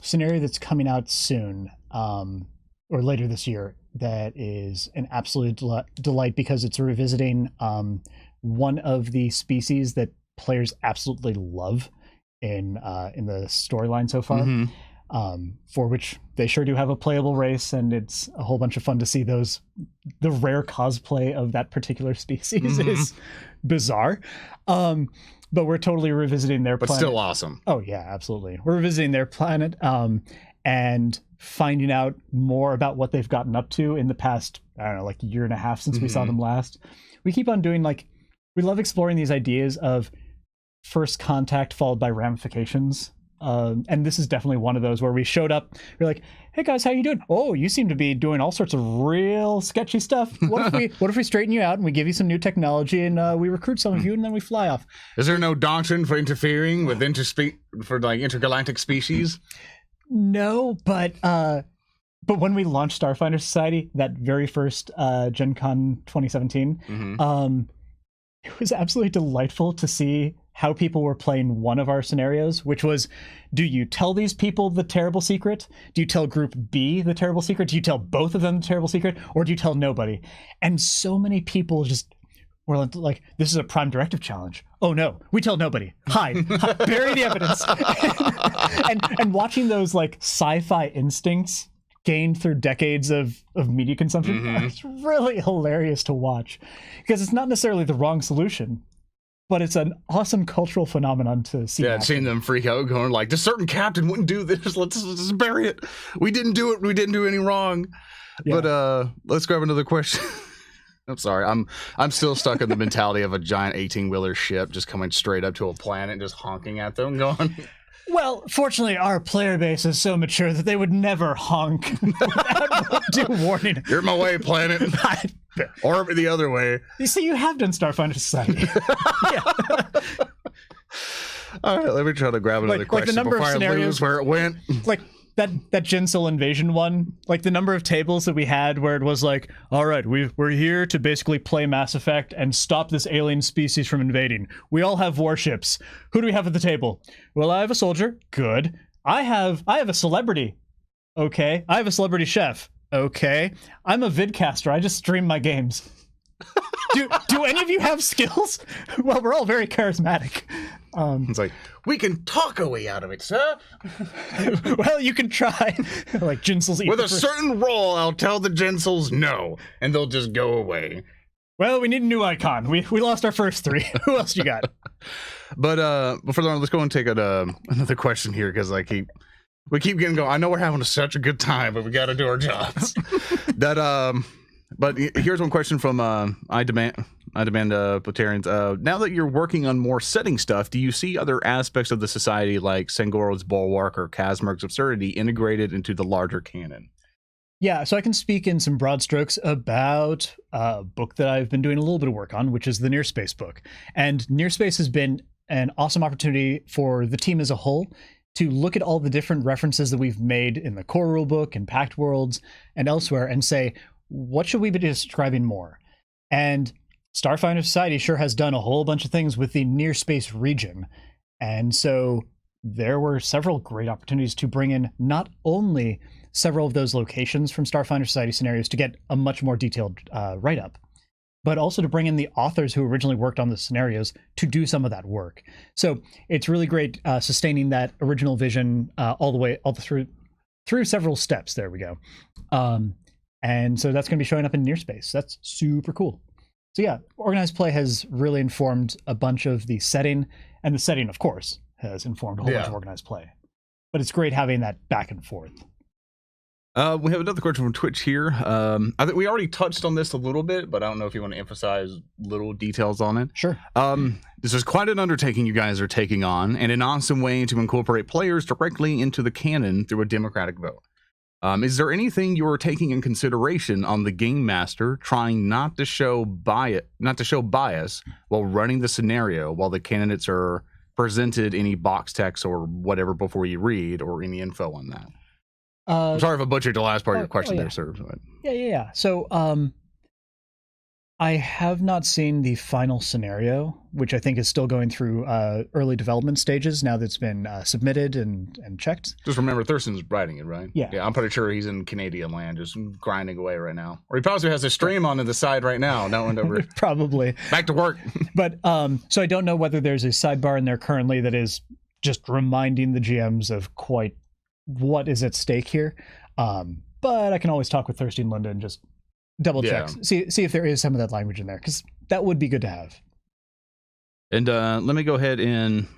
scenario that's coming out soon, or later this year, that is an absolute delight because it's revisiting one of the species that players absolutely love in the storyline so far. For which they sure do have a playable race, and it's a whole bunch of fun to see the rare cosplay of that particular species is bizarre. But we're totally revisiting their planet. But still awesome. Oh yeah, absolutely. We're revisiting their planet and finding out more about what they've gotten up to in the past, I don't know, like year and a half since we saw them last. We keep on doing we love exploring these ideas of first contact followed by ramifications. And this is definitely one of those where we showed up, we're like, hey guys, how you doing? Oh, you seem to be doing all sorts of real sketchy stuff. What if we straighten you out and we give you some new technology and we recruit some of you and then we fly off? Is there no doctrine for interfering with intergalactic species? No, but when we launched Starfinder Society, that very first Gen Con 2017, it was absolutely delightful to see how people were playing one of our scenarios, which was, do you tell these people the terrible secret? Do you tell group B the terrible secret? Do you tell both of them the terrible secret? Or do you tell nobody? And so many people just were like, this is a prime directive challenge. Oh no, we tell nobody. Hide, bury the evidence. and watching those like sci-fi instincts gained through decades of media consumption, it's really hilarious to watch because it's not necessarily the wrong solution, but it's an awesome cultural phenomenon to see. Yeah, seeing them freak out, going like, "This certain captain wouldn't do this. Let's just bury it. We didn't do it. We didn't do any wrong." Yeah. But let's grab another question. I'm sorry. I'm still stuck in the mentality of a giant 18-wheeler ship just coming straight up to a planet and just honking at them, going. Well, fortunately, our player base is so mature that they would never honk without due warning. You're in my way, planet. Or the other way. You see, you have done Starfinder Society. Yeah. All right, let me try to grab another question the number before of scenarios, I lose where it went. Like that Jinsol invasion one, like the number of tables that we had where it was like, all right, we're here to basically play Mass Effect and stop this alien species from invading. We all have warships. Who do we have at the table? Well, I have a soldier. Good. I have a celebrity. Okay. I have a celebrity chef. Okay. I'm a vidcaster. I just stream my games. Do any of you have skills? Well, we're all very charismatic. It's like, we can talk a way out of it, sir. Well, you can try. Like Jinsol's with a certain role, I'll tell the Jinsols no, and they'll just go away. Well, we need a new icon. We lost our first three. Who else you got? But before long, let's go and take another question here because we keep getting going. I know we're having such a good time, but we got to do our jobs. But here's one question from I Demand Plutarians. Now that you're working on more setting stuff, do you see other aspects of the society like Sangoro's Bulwark or Kazmark's Absurdity integrated into the larger canon? Yeah, so I can speak in some broad strokes about a book that I've been doing a little bit of work on, which is the Near Space book. And Near Space has been an awesome opportunity for the team as a whole to look at all the different references that we've made in the core rulebook and Pact Worlds and elsewhere and say, what should we be describing more? And Starfinder Society sure has done a whole bunch of things with the near space region. And so there were several great opportunities to bring in not only several of those locations from Starfinder Society scenarios to get a much more detailed write-up, but also to bring in the authors who originally worked on the scenarios to do some of that work. So it's really great sustaining that original vision all through several steps. There we go. And so that's going to be showing up in Near Space. That's super cool. So yeah, organized play has really informed a bunch of the setting, and the setting, of course, has informed a whole bunch of organized play. But it's great having that back and forth. We have another question from Twitch here. I think we already touched on this a little bit, but I don't know if you want to emphasize little details on it. Sure. This is quite an undertaking you guys are taking on, and an awesome way to incorporate players directly into the canon through a democratic vote. Is there anything you are taking in consideration on the game master trying not to show bias while running the scenario while the candidates are presented any box text or whatever before you read, or any info on that? I'm sorry if I butchered the last part of your question there, sir. But. Yeah. So I have not seen the final scenario, which I think is still going through early development stages now that it's been submitted and checked. Just remember, Thurston's writing it, right? Yeah. I'm pretty sure he's in Canadian land, just grinding away right now. Or he probably has a stream on the side right now. That one over. Probably. Back to work. But so I don't know whether there's a sidebar in there currently that is just reminding the GMs of quite what is at stake here. But I can always talk with Thirsty and Linda and just double check, see if there is some of that language in there, because that would be good to have. And let me go ahead and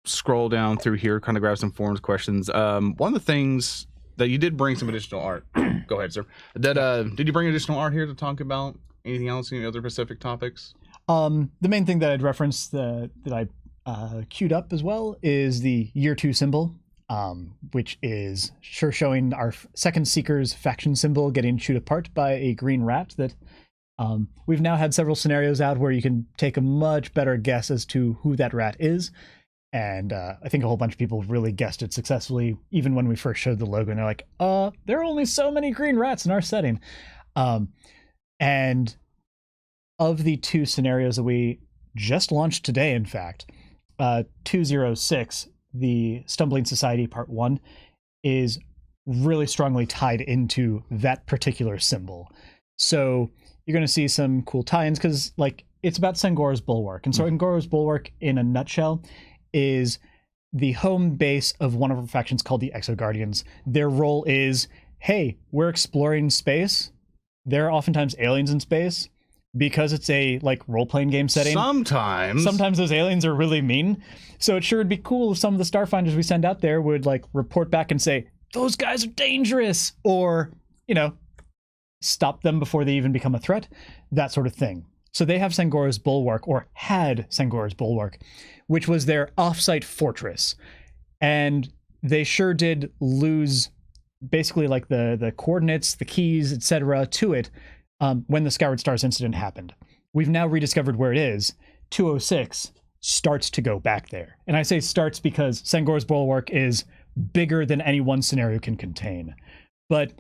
scroll down through here, kind of grab some forums questions. One of the things that you did bring some additional art. Go ahead, sir. Did you bring additional art here to talk about anything else, any other specific topics? The main thing that I'd referenced that I queued up as well is the Year 2 symbol, which is showing our second Seeker's faction symbol getting chewed apart by a green rat that we've now had several scenarios out where you can take a much better guess as to who that rat is. And I think a whole bunch of people really guessed it successfully, even when we first showed the logo, and they're like, there are only so many green rats in our setting. And of the 2 scenarios that we just launched today, in fact, 206, the Stumbling Society Part 1, is really strongly tied into that particular symbol. So you're going to see some cool tie-ins, because it's about Sengora's Bulwark. And so Sengora's Bulwark, in a nutshell, is the home base of one of our factions called the Exo Guardians. Their role is, hey, we're exploring space. There are oftentimes aliens in space. Because it's a role-playing game setting, sometimes those aliens are really mean. So it sure would be cool if some of the Starfinders we send out there would report back and say, those guys are dangerous, or stop them before they even become a threat, that sort of thing. So they have Sengora's Bulwark, or had Sengora's Bulwark, which was their offsite fortress, and they sure did lose basically the coordinates, the keys, etc. to it. When the Scoured Stars incident happened. We've now rediscovered where it is. 206 starts to go back there. And I say starts because Sengora's Bulwark is bigger than any one scenario can contain. But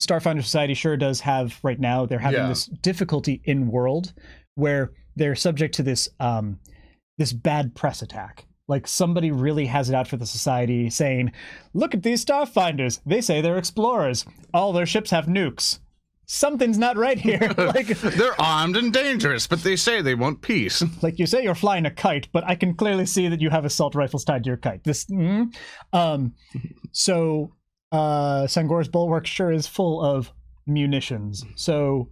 Starfinder Society sure does have, right now, they're having this difficulty in world where they're subject to this this bad press attack. Somebody really has it out for the society, saying, look at these Starfinders. They say they're explorers. All their ships have nukes. Something's not right here. They're armed and dangerous, but they say they want peace. You say you're flying a kite, but I can clearly see that you have assault rifles tied to your kite. So Sengora's Bulwark sure is full of munitions. So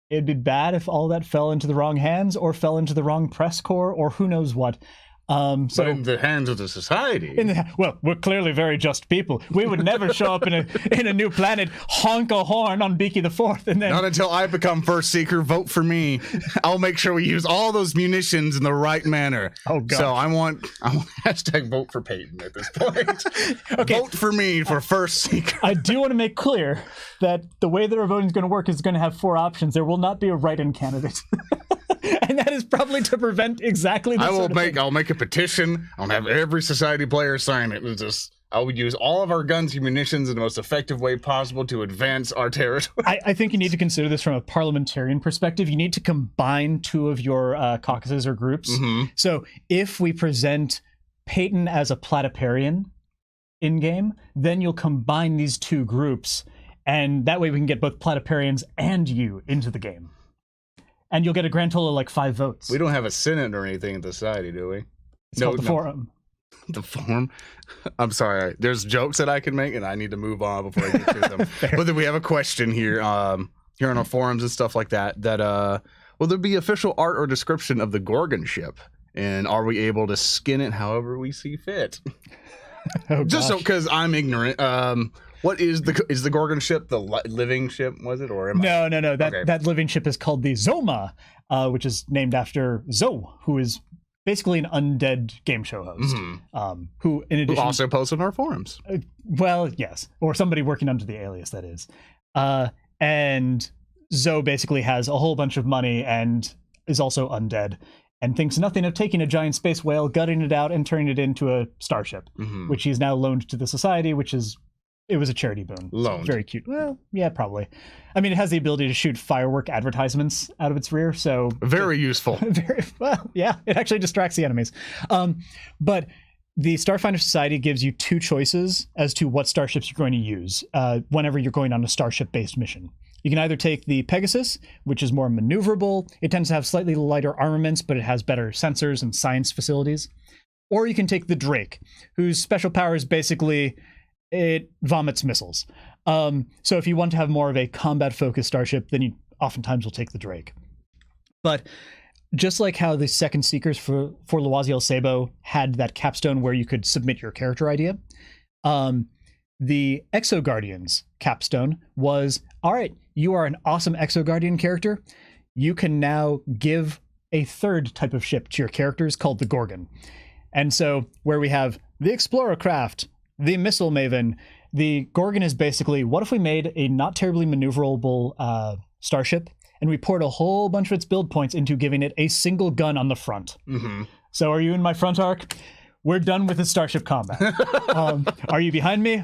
it'd be bad if all that fell into the wrong hands, or fell into the wrong press corps, or who knows what. But in the hands of the society. Well, we're clearly very just people. We would never show up in a new planet, honk a horn on Beaky the Fourth, and then... Not until I become First Seeker. Vote for me. I'll make sure we use all those munitions in the right manner. Oh, God. So I want hashtag vote for Peyton at this point. Okay. Vote for me for First Seeker. I do want to make clear that the way that our voting is going to work is going to have 4 options. There will not be a write-in candidate. And that is probably to prevent exactly this I'll make a petition. I'll have every society player sign it. I would use all of our guns and munitions in the most effective way possible to advance our territory. I think you need to consider this from a parliamentarian perspective. You need to combine 2 of your caucuses or groups. Mm-hmm. So if we present Peyton as a Platyparian in-game, then you'll combine these 2 groups, and that way we can get both Platyparians and you into the game. And you'll get a grand total of 5 votes. We don't have a Senate or anything in the society, do we? It's called the Forum. The Forum? I'm sorry. There's jokes that I can make, and I need to move on before I get to them. But then we have a question here, here on our forums and stuff like that. will there be official art or description of the Gorgon ship? And are we able to skin it however we see fit? Just so, because I'm ignorant. What is the Gorgon ship? The living ship, was it? Or no. That living ship is called the Zoma, which is named after Zoe, who is basically an undead game show host. Who, in addition, who also posts on our forums. Well, yes, or somebody working under the alias, that is. And Zoe basically has a whole bunch of money and is also undead, and thinks nothing of taking a giant space whale, gutting it out, and turning it into a starship, which he's now loaned to the Society, it was a charity boon. Loaned. Very cute. Well, yeah, probably. I mean, it has the ability to shoot firework advertisements out of its rear, so... Very useful. Very well, yeah, it actually distracts the enemies. But the Starfinder Society gives you two choices as to what starships you're going to use whenever you're going on a starship-based mission. You can either take the Pegasus, which is more maneuverable. It tends to have slightly lighter armaments, but it has better sensors and science facilities. Or you can take the Drake, whose special power is basically it vomits missiles. So if you want to have more of a combat-focused starship, then you oftentimes will take the Drake. But just like how the second Seekers for Loisiel Sabo had that capstone where you could submit your character idea, the Exo Guardians capstone was, all right, you are an awesome Exo Guardian character. You can now give a third type of ship to your characters called the Gorgon. And so where we have the Explorer Craft, the Missile Maven, the Gorgon is basically, what if we made a not terribly maneuverable starship and we poured a whole bunch of its build points into giving it a single gun on the front? So are you in my front arc? We're done with the starship combat. Are you behind me?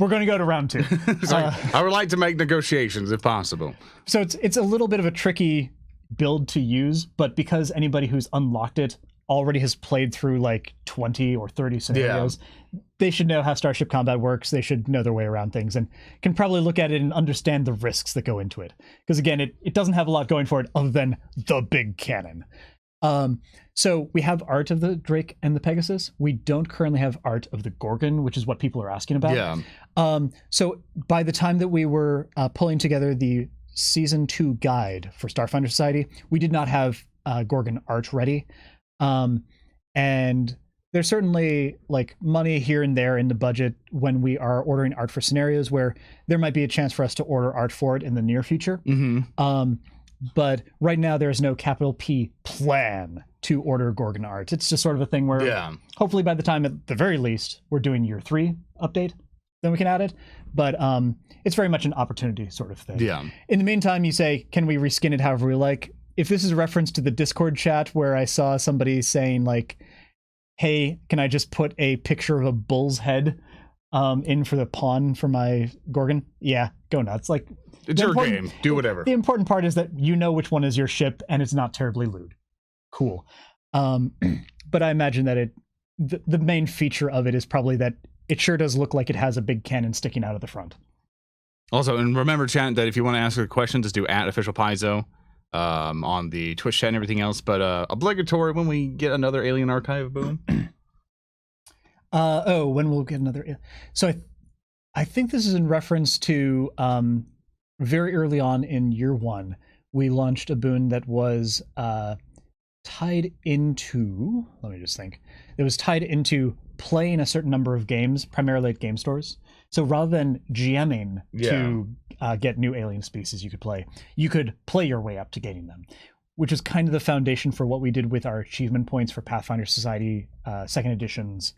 We're going to go to round 2. I would like to make negotiations if possible. So it's a little bit of a tricky build to use, but because anybody who's unlocked it already has played through like 20 or 30 scenarios, they should know how starship combat works. They should know their way around things and can probably look at it and understand the risks that go into it. Because again, it doesn't have a lot going for it other than the big cannon. So we have art of the Drake and the Pegasus. We don't currently have art of the Gorgon, which is what people are asking about. So by the time that we were pulling together the Season 2 guide for Starfinder Society, we did not have Gorgon art ready. And there's certainly like money here and there in the budget when we are ordering art for scenarios where there might be a chance for us to order art for it in the near future. But right now there is no capital P plan to order Gorgon art. It's just sort of a thing where hopefully by the time at the very least we're doing year 3 update, then we can add it. But it's very much an opportunity sort of thing. In the meantime, you say, can we reskin it however we like? If this is a reference to the Discord chat where I saw somebody saying like, hey, can I just put a picture of a bull's head in for the pawn for my Gorgon? Yeah, go nuts. Like, it's your game. Do whatever. The important part is that you know which one is your ship and it's not terribly lewd. Cool. But I imagine that the main feature of it is probably that it sure does look like it has a big cannon sticking out of the front. Also, and remember, chat, that if you want to ask a question, just do @official Paizo on the Twitch chat and everything else. But obligatory when we get another Alien Archive boon. When we'll get another. So I think this is in reference to very early on in year 1, we launched a boon that was tied into, let me just think, it was tied into playing a certain number of games, primarily at game stores. So rather than GMing to get new alien species you could play your way up to gaining them, which is kind of the foundation for what we did with our achievement points for Pathfinder Society 2nd edition's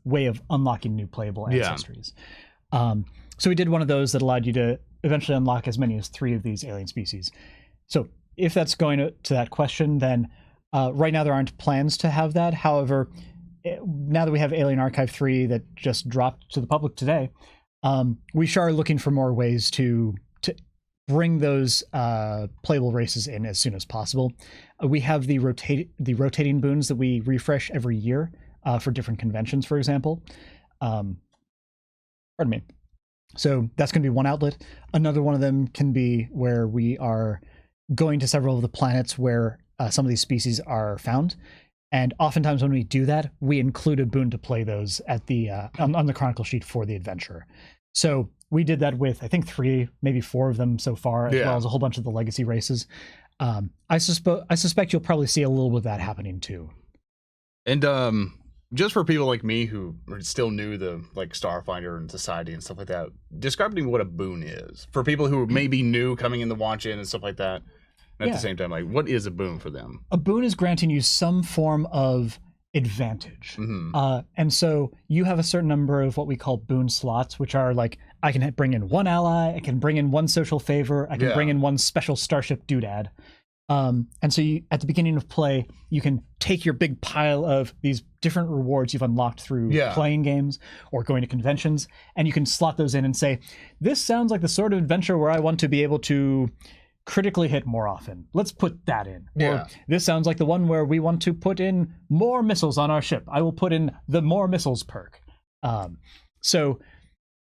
way of unlocking new playable ancestries. So we did one of those that allowed you to eventually unlock as many as 3 of these alien species. So if that's going to that question, then right now there aren't plans to have that. However, now that we have Alien Archive 3 that just dropped to the public today, we sure are looking for more ways to bring those playable races in as soon as possible. We have the rotating boons that we refresh every year for different conventions, for example. Pardon me. So that's going to be one outlet. Another one of them can be where we are going to several of the planets where some of these species are found. And oftentimes when we do that, we include a boon to play those at the on the chronicle sheet for the adventure. So we did that with, I think, 3, maybe 4 of them so far, as well as a whole bunch of the legacy races. I suspect you'll probably see a little bit of that happening too. And just for people like me who are still new to like Starfinder and Society and stuff like that, describe to me what a boon is for people who may be new coming in the watch in and stuff like that. And at the same time, like, what is a boon for them? A boon is granting you some form of advantage. And so you have a certain number of what we call boon slots, which are like, I can bring in 1 ally, I can bring in 1 social favor, I can bring in 1 special Starship doodad. And so you, at the beginning of play, you can take your big pile of these different rewards you've unlocked through playing games or going to conventions, and you can slot those in and say, this sounds like the sort of adventure where I want to be able to critically hit more often. Let's put that in. Or this sounds like the one where we want to put in more missiles on our ship. I will put in the more missiles perk. So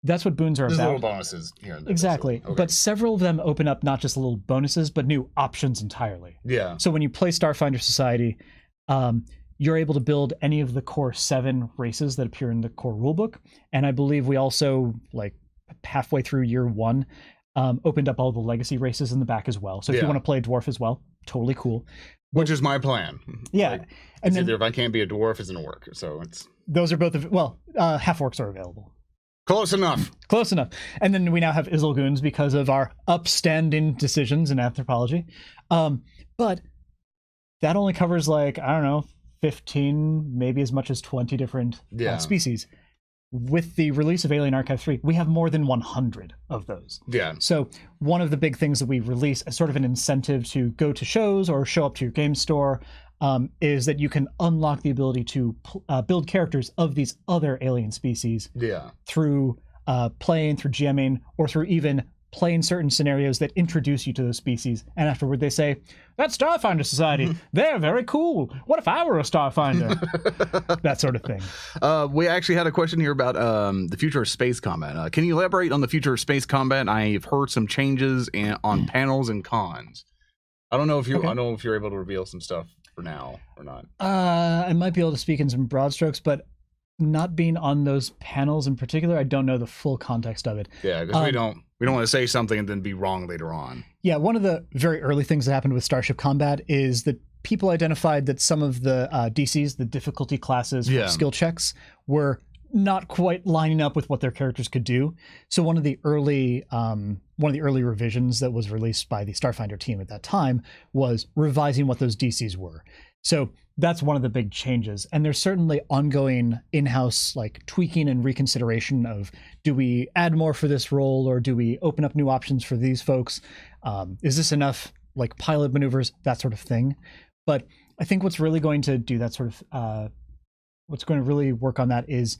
that's what boons are There's about. Little bonuses here and there. Exactly. Okay. But several of them open up not just little bonuses, but new options entirely. Yeah. So when you play Starfinder Society, you're able to build any of the core 7 races that appear in the core rulebook. And I believe we also, like halfway through year 1, opened up all the legacy races in the back as well. So if you want to play a dwarf as well, totally cool. Which is my plan. Yeah. Like, and then, either if I can't be a dwarf, it's an orc. So it's... Those are both, half orcs are available. Close enough. Close enough. And then we now have Isilgoons because of our upstanding decisions in anthropology. But that only covers, like, I don't know, 15, maybe as much as 20 different species. With the release of Alien Archive 3, we have more than 100 of those. Yeah. So one of the big things that we release as sort of an incentive to go to shows or show up to your game store is that you can unlock the ability to build characters of these other alien species through playing, through GMing, or through even playing certain scenarios that introduce you to those species. And afterward they say, that's Starfinder Society. They're very cool. What if I were a Starfinder? That sort of thing. We actually had a question here about the future of space combat. Can you elaborate on the future of space combat? I've heard some changes on panels and cons. I don't know if you I don't know if you're able to reveal some stuff for now or not. I might be able to speak in some broad strokes, but not being on those panels in particular, I don't know the full context of it. Yeah, because we don't want to say something and then be wrong later on. Yeah, one of the very early things that happened with Starship Combat is that people identified that some of the DCs, the difficulty classes for skill checks, were not quite lining up with what their characters could do. So one of the early revisions that was released by the Starfinder team at that time was revising what those DCs were. So that's one of the big changes. And there's certainly ongoing in-house like tweaking and reconsideration of, do we add more for this role, or do we open up new options for these folks? Is this enough like pilot maneuvers, that sort of thing? But I think what's really going to do that sort of, what's going to really work on that is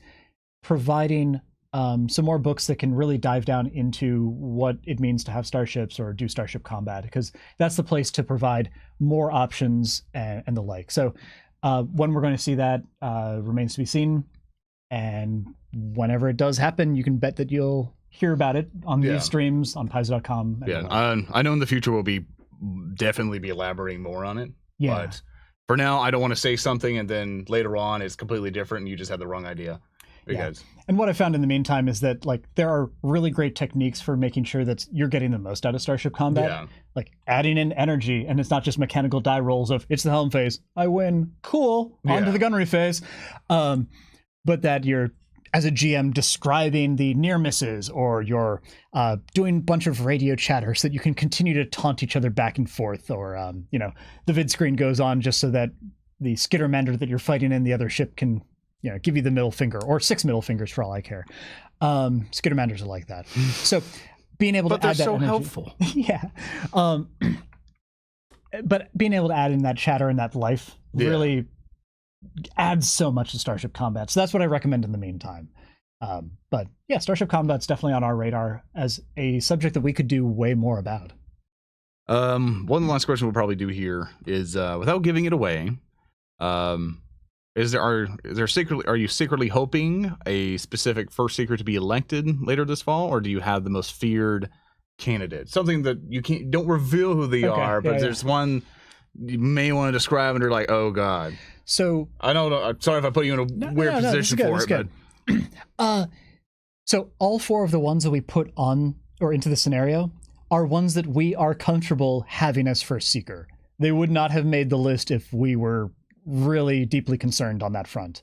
providing some more books that can really dive down into what it means to have starships or do starship combat, because that's the place to provide more options and the like. So when we're going to see that remains to be seen. And whenever it does happen, you can bet that you'll hear about it on these streams on Paizo.com. Yeah, I know in the future we'll definitely be elaborating more on it. Yeah. But for now, I don't want to say something and then later on it's completely different and you just have the wrong idea. Because and what I found in the meantime is that like there are really great techniques for making sure that you're getting the most out of Starship Combat. Like adding in energy, and it's not just mechanical die rolls of it's the helm phase, I win, cool, on to the gunnery phase. But that you're, as a GM, describing the near misses, or you're doing a bunch of radio chatter so that you can continue to taunt each other back and forth, or the vid screen goes on just so that the skittermander that you're fighting in the other ship can give you the middle finger, or 6 middle fingers for all I care. Skittermanders are like that. So being able to add that energy, helpful. Yeah. But being able to add in that chatter and that life really adds so much to Starship Combat. So that's what I recommend in the meantime. But yeah, Starship Combat's definitely on our radar as a subject that we could do way more about. One last question we'll probably do here is, without giving it away, are you secretly hoping a specific first secret to be elected later this fall, or do you have the most feared candidate? Something that you don't reveal who they are, but there's one you may want to describe, and you're like, oh god. So I don't know. I'm sorry if I put you in a weird position for it, but So all 4 of the ones that we put on or into the scenario are ones that we are comfortable having as first seeker. They would not have made the list if we were really deeply concerned on that front.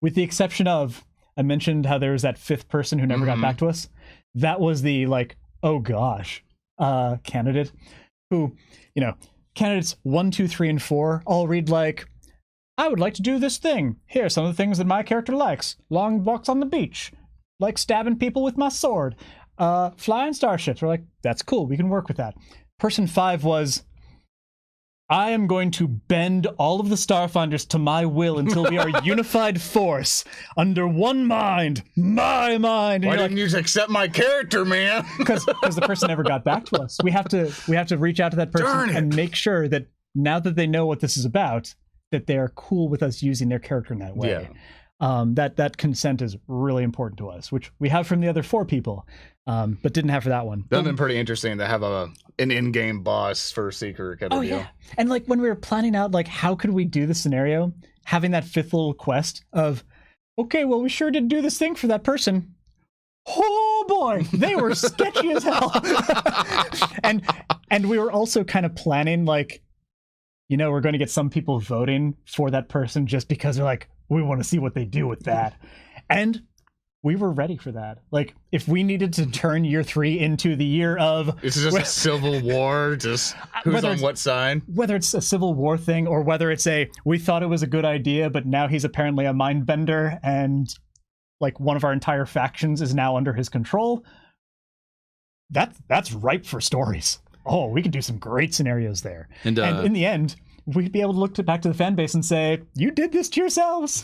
With the exception of, I mentioned how there was that 5th person who never got back to us. That was the, like, oh gosh, candidate who, candidates 1, 2, 3, and 4 all read like, I would like to do this thing. Here are some of the things that my character likes. Long walks on the beach. Like stabbing people with my sword. Flying starships. We're like, that's cool. We can work with that. Person 5 was, I am going to bend all of the Starfinders to my will until we are a unified force under one mind, my mind. And why didn't you just accept my character, man? Because the person never got back to us. We have to reach out to that person and make sure that now that they know what this is about, that they are cool with us using their character in that way. Yeah. That consent is really important to us, which we have from the other 4 people, but didn't have for that one. That would have been pretty interesting to have an in-game boss for Seeker kind of deal. Yeah. And like when we were planning out like how could we do the scenario, having that 5th little quest of, okay, well, we sure did do this thing for that person. Oh boy, they were sketchy as hell. and we were also kind of planning like, we're going to get some people voting for that person just because they're like, we want to see what they do with that. And we were ready for that. Like, if we needed to turn year 3 into the year of... This is just a civil war, just who's on what side? Whether it's a civil war thing or whether it's we thought it was a good idea, but now he's apparently a mind bender and like one of our entire factions is now under his control. That's ripe for stories. Oh, we could do some great scenarios there. And in the end, we'd be able to look back to the fan base and say, you did this to yourselves.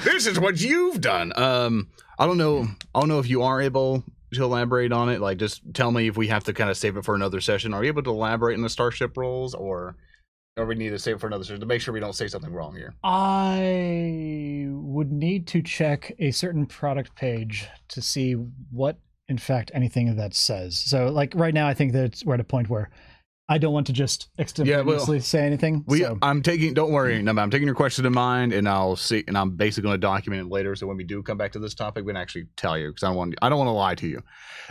This is what you've done. I don't know if you are able to elaborate on it. Like, just tell me if we have to kind of save it for another session. Are you able to elaborate on the Starship roles, or we need to save it for another session to make sure we don't say something wrong here? I would need to check a certain product page to see what, in fact, anything of that says. So, like, right now, I think that we're at a point where I don't want to just extemporaneously say anything. Don't worry, I'm taking your question in mind, and I'll see, and I'm basically going to document it later. So when we do come back to this topic, we can actually tell you, because I don't want to lie to you.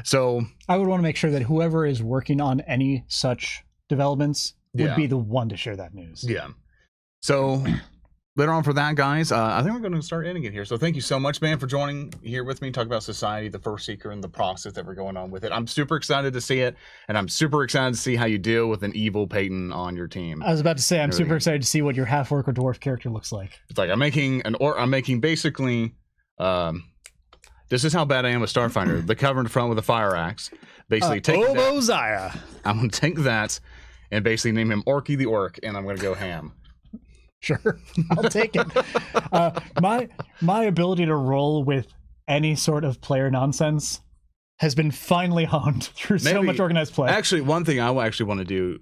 So I would want to make sure that whoever is working on any such developments would be the one to share that news. Yeah. So later on for that, guys, I think we're going to start ending it here. So thank you so much, man, for joining here with me, talk about Society, the First Seeker, and the process that we're going on with it. I'm super excited to see it, and I'm super excited to see how you deal with an evil Peyton on your team. I was about to say, I'm super excited to see what your half-orc or dwarf character looks like. It's like I'm making basically, this is how bad I am with Starfinder. The cover in front with a fire axe. Basically, take that. I'm going to take that and basically name him Orky the Orc, and I'm going to go ham. Sure, I'll take it. My ability to roll with any sort of player nonsense has been finely honed through so much organized play. Actually, one thing I actually want to do,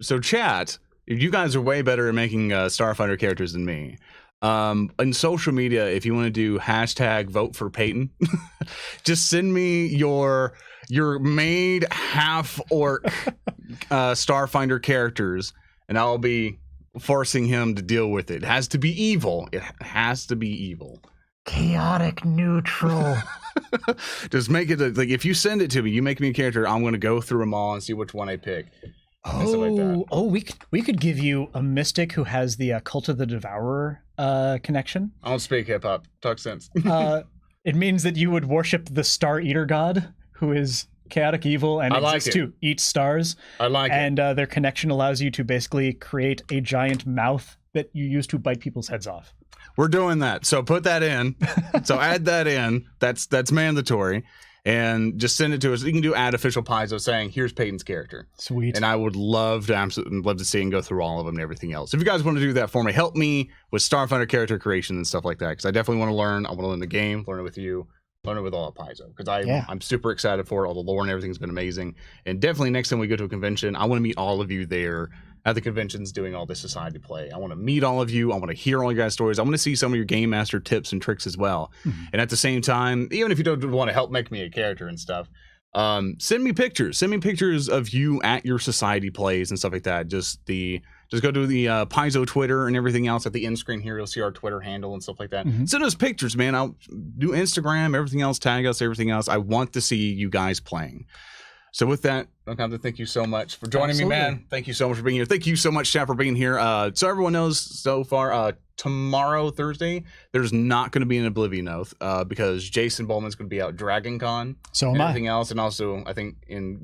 so chat, you guys are way better at making Starfinder characters than me. In social media, if you want to do hashtag vote for Peyton, just send me your made half-orc Starfinder characters, and I'll be forcing him to deal with it. It has to be evil. It has to be evil. Chaotic neutral. Just make it like, if you send it to me, you make me a character, I'm going to go through them all and see which one I pick. We could give you a mystic who has the Cult of the Devourer connection. I don't speak hip-hop. Talk sense. It means that you would worship the Star Eater god, who is chaotic evil and exists to eat stars. I like it. And their connection allows you to basically create a giant mouth that you use to bite people's heads off. We're doing that. So put that in. So add that in. That's mandatory. And just send it to us. You can do add official Paizo saying, here's Peyton's character. Sweet. And I would love to see and go through all of them and everything else. If you guys want to do that for me, help me with Starfinder character creation and stuff like that, because I definitely want to learn. I want to learn the game, learn it with you, learn it with all of Paizo, because I'm super excited for it. All the lore and everything's been amazing. And definitely next time we go to a convention, I want to meet all of you there at the conventions doing all this Society play. I want to meet all of you. I want to hear all your guys' stories. I want to see some of your Game Master tips and tricks as well. Mm-hmm. And at the same time, even if you don't want to help make me a character and stuff, send me pictures. Send me pictures of you at your Society plays and stuff like that. Just the just go to the Paizo Twitter and everything else at the end screen here. You'll see our Twitter handle and stuff like that. Send us pictures, man. I'll do Instagram, everything else, tag us, everything else. I want to see you guys playing. So with that, Compton, thank you so much for joining me, man. Thank you so much for being here. Thank you so much, chat, for being here. So everyone knows so far, tomorrow, Thursday, there's not going to be an Oblivion Oath because Jason Bowman's going to be out at Dragon Con. So am and I. everything else, and also I think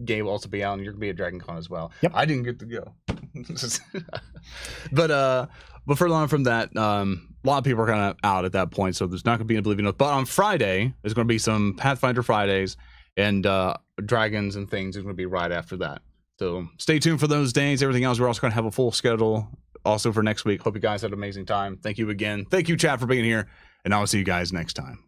Gabe will also be out, and you're going to be at Dragon Con as well. Yep. I didn't get to go. But further on from that, a lot of people are kind of out at that point, so there's not going to be an Oblivion Oath. But on Friday, there's going to be some Pathfinder Fridays, and Dragons and things is going to be right after that. So stay tuned for those days. Everything else, we're also going to have a full schedule also for next week. Hope you guys had an amazing time. Thank you again. Thank you, chat, for being here, and I'll see you guys next time.